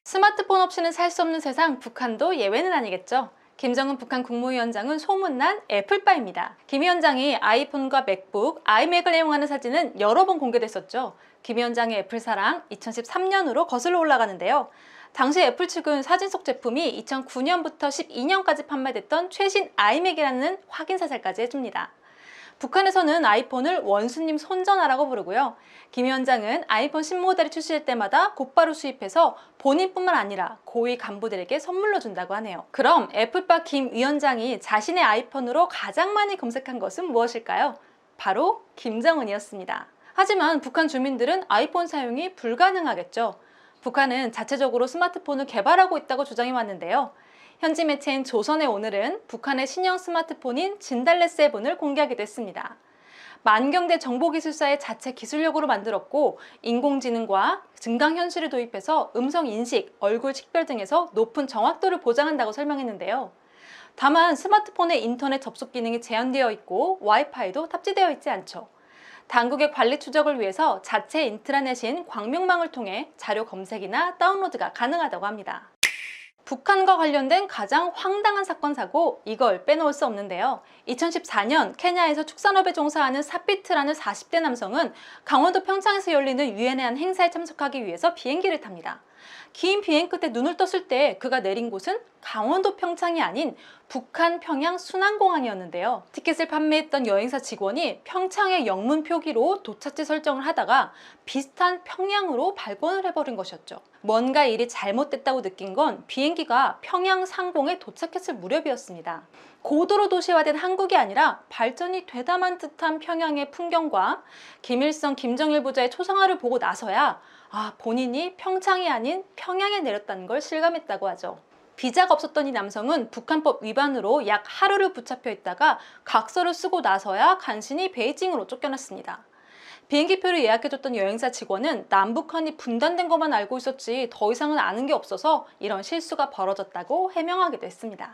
스마트폰 없이는 살 수 없는 세상, 북한도 예외는 아니겠죠. 김정은 북한 국무위원장은 소문난 애플파입니다. 김 위원장이 아이폰과 맥북, 아이맥을 애용하는 사진은 여러 번 공개됐었죠. 김 위원장의 애플 사랑 2013년으로 거슬러 올라가는데요. 당시 애플 측은 사진 속 제품이 2009년부터 12년까지 판매됐던 최신 아이맥이라는 확인 사실까지 해줍니다. 북한에서는 아이폰을 원수님 손전화라고 부르고요. 김 위원장은 아이폰 신모델이 출시될 때마다 곧바로 수입해서 본인뿐만 아니라 고위 간부들에게 선물로 준다고 하네요. 그럼 애플바 김 위원장이 자신의 아이폰으로 가장 많이 검색한 것은 무엇일까요? 바로 김정은이었습니다. 하지만 북한 주민들은 아이폰 사용이 불가능하겠죠. 북한은 자체적으로 스마트폰을 개발하고 있다고 주장해왔는데요. 현지 매체인 조선의 오늘은 북한의 신형 스마트폰인 진달래7을 공개하기도 했습니다. 만경대 정보기술사의 자체 기술력으로 만들었고 인공지능과 증강현실을 도입해서 음성인식, 얼굴 식별 등에서 높은 정확도를 보장한다고 설명했는데요. 다만 스마트폰의 인터넷 접속 기능이 제한되어 있고 와이파이도 탑재되어 있지 않죠. 당국의 관리 추적을 위해서 자체 인트라넷인 광명망을 통해 자료 검색이나 다운로드가 가능하다고 합니다. 북한과 관련된 가장 황당한 사건 사고, 이걸 빼놓을 수 없는데요. 2014년 케냐에서 축산업에 종사하는 사피트라는 40대 남성은 강원도 평창에서 열리는 유엔의 한 행사에 참석하기 위해서 비행기를 탑니다. 긴 비행 끝에 눈을 떴을 때 그가 내린 곳은 강원도 평창이 아닌 북한 평양 순안공항이었는데요. 티켓을 판매했던 여행사 직원이 평창의 영문 표기로 도착지 설정을 하다가 비슷한 평양으로 발권을 해버린 것이었죠. 뭔가 일이 잘못됐다고 느낀 건 비행기가 평양 상공에 도착했을 무렵이었습니다. 고도로 도시화된 한국이 아니라 발전이 되다만 듯한 평양의 풍경과 김일성, 김정일 부자의 초상화를 보고 나서야 본인이 평창이 아닌 평양에 내렸다는 걸 실감했다고 하죠. 비자가 없었던 이 남성은 북한법 위반으로 약 하루를 붙잡혀 있다가 각서를 쓰고 나서야 간신히 베이징으로 쫓겨났습니다. 비행기표를 예약해줬던 여행사 직원은 남북한이 분단된 것만 알고 있었지 더 이상은 아는 게 없어서 이런 실수가 벌어졌다고 해명하기도 했습니다.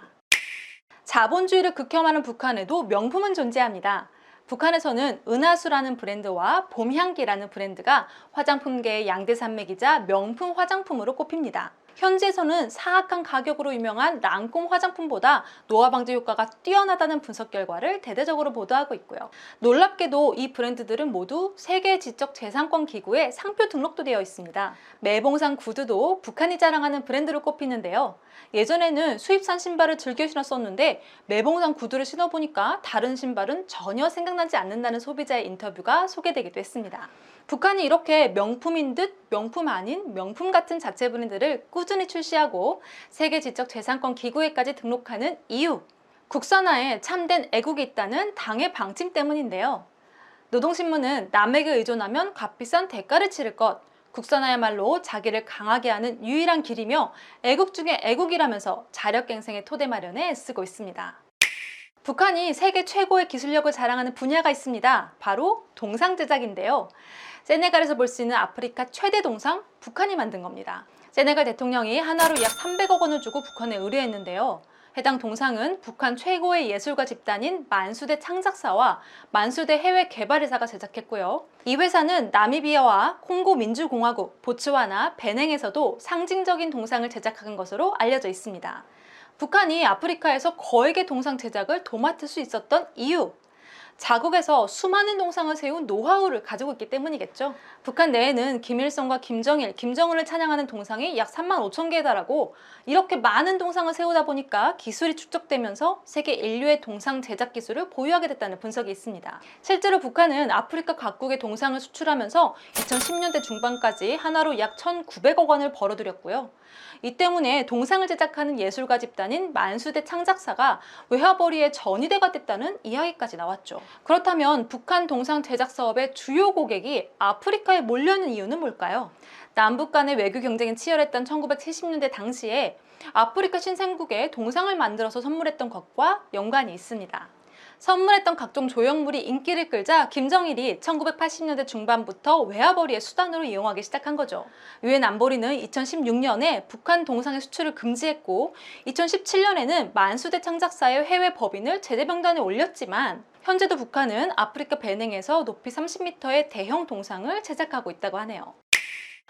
자본주의를 극혐하는 북한에도 명품은 존재합니다. 북한에서는 은하수라는 브랜드와 봄향기라는 브랜드가 화장품계의 양대 산맥이자 명품 화장품으로 꼽힙니다. 현지에서는 사악한 가격으로 유명한 랑콤 화장품보다 노화 방지 효과가 뛰어나다는 분석 결과를 대대적으로 보도하고 있고요. 놀랍게도 이 브랜드들은 모두 세계 지적재산권 기구에 상표 등록도 되어 있습니다. 매봉산 구두도 북한이 자랑하는 브랜드로 꼽히는데요. 예전에는 수입산 신발을 즐겨 신었었는데 매봉산 구두를 신어보니까 다른 신발은 전혀 생각나지 않는다는 소비자의 인터뷰가 소개되기도 했습니다. 북한이 이렇게 명품인 듯 명품 아닌 명품 같은 자체 브랜드를 꾸준히 출시하고 세계 지적재산권 기구에까지 등록하는 이유, 국산화에 참된 애국이 있다는 당의 방침 때문인데요. 노동신문은 남에게 의존하면 값비싼 대가를 치를 것, 국산화야말로 자기를 강하게 하는 유일한 길이며 애국 중에 애국이라면서 자력갱생의 토대 마련에 애쓰고 있습니다. 북한이 세계 최고의 기술력을 자랑하는 분야가 있습니다. 바로 동상 제작인데요. 세네갈에서 볼 수 있는 아프리카 최대 동상, 북한이 만든 겁니다. 세네갈 대통령이 하나로 약 300억 원을 주고 북한에 의뢰했는데요. 해당 동상은 북한 최고의 예술가 집단인 만수대 창작사와 만수대 해외 개발회사가 제작했고요. 이 회사는 나미비아와 콩고 민주공화국, 보츠와나, 베냉에서도 상징적인 동상을 제작한 것으로 알려져 있습니다. 북한이 아프리카에서 거액의 동상 제작을 도맡을 수 있었던 이유, 자국에서 수많은 동상을 세운 노하우를 가지고 있기 때문이겠죠. 북한 내에는 김일성과 김정일, 김정은을 찬양하는 동상이 약 35,000개에 달하고 이렇게 많은 동상을 세우다 보니까 기술이 축적되면서 세계 인류의 동상 제작 기술을 보유하게 됐다는 분석이 있습니다. 실제로 북한은 아프리카 각국의 동상을 수출하면서 2010년대 중반까지 하나로 약 1,900억 원을 벌어들였고요. 이 때문에 동상을 제작하는 예술가 집단인 만수대 창작사가 외화벌이의 전위대가 됐다는 이야기까지 나왔죠. 그렇다면 북한 동상 제작 사업의 주요 고객이 아프리카에 몰려있는 이유는 뭘까요? 남북 간의 외교 경쟁이 치열했던 1970년대 당시에 아프리카 신생국에 동상을 만들어서 선물했던 것과 연관이 있습니다. 선물했던 각종 조형물이 인기를 끌자 김정일이 1980년대 중반부터 외화벌이의 수단으로 이용하기 시작한 거죠. 유엔 안보리는 2016년에 북한 동상의 수출을 금지했고 2017년에는 만수대 창작사의 해외 법인을 제재 명단에 올렸지만 현재도 북한은 아프리카 베냉에서 높이 30m의 대형 동상을 제작하고 있다고 하네요.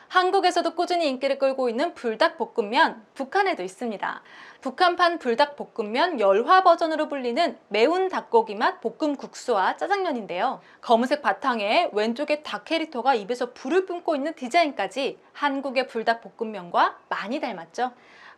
한국에서도 꾸준히 인기를 끌고 있는 불닭볶음면, 북한에도 있습니다. 북한판 불닭볶음면 열화 버전으로 불리는 매운 닭고기 맛 볶음국수와 짜장면인데요. 검은색 바탕에 왼쪽에 닭 캐릭터가 입에서 불을 뿜고 있는 디자인까지 한국의 불닭볶음면과 많이 닮았죠.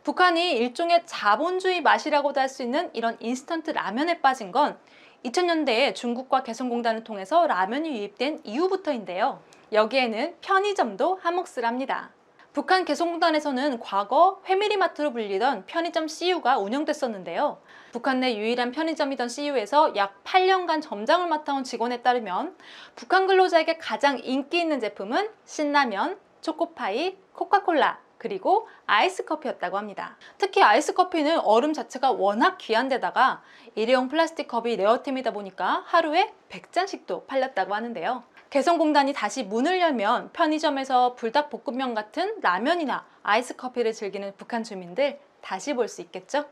북한이 일종의 자본주의 맛이라고도 할 수 있는 이런 인스턴트 라면에 빠진 건 2000년대에 중국과 개성공단을 통해서 라면이 유입된 이후부터인데요. 여기에는 편의점도 한몫을 합니다. 북한 개성공단에서는 과거 회미리마트로 불리던 편의점 CU가 운영됐었는데요. 북한 내 유일한 편의점이던 CU에서 약 8년간 점장을 맡아온 직원에 따르면 북한 근로자에게 가장 인기 있는 제품은 신라면, 초코파이, 코카콜라, 그리고 아이스커피였다고 합니다. 특히 아이스커피는 얼음 자체가 워낙 귀한 데다가 일회용 플라스틱 컵이 레어템이다 보니까 하루에 100잔씩도 팔렸다고 하는데요. 개성공단이 다시 문을 열면 편의점에서 불닭볶음면 같은 라면이나 아이스커피를 즐기는 북한 주민들 다시 볼 수 있겠죠?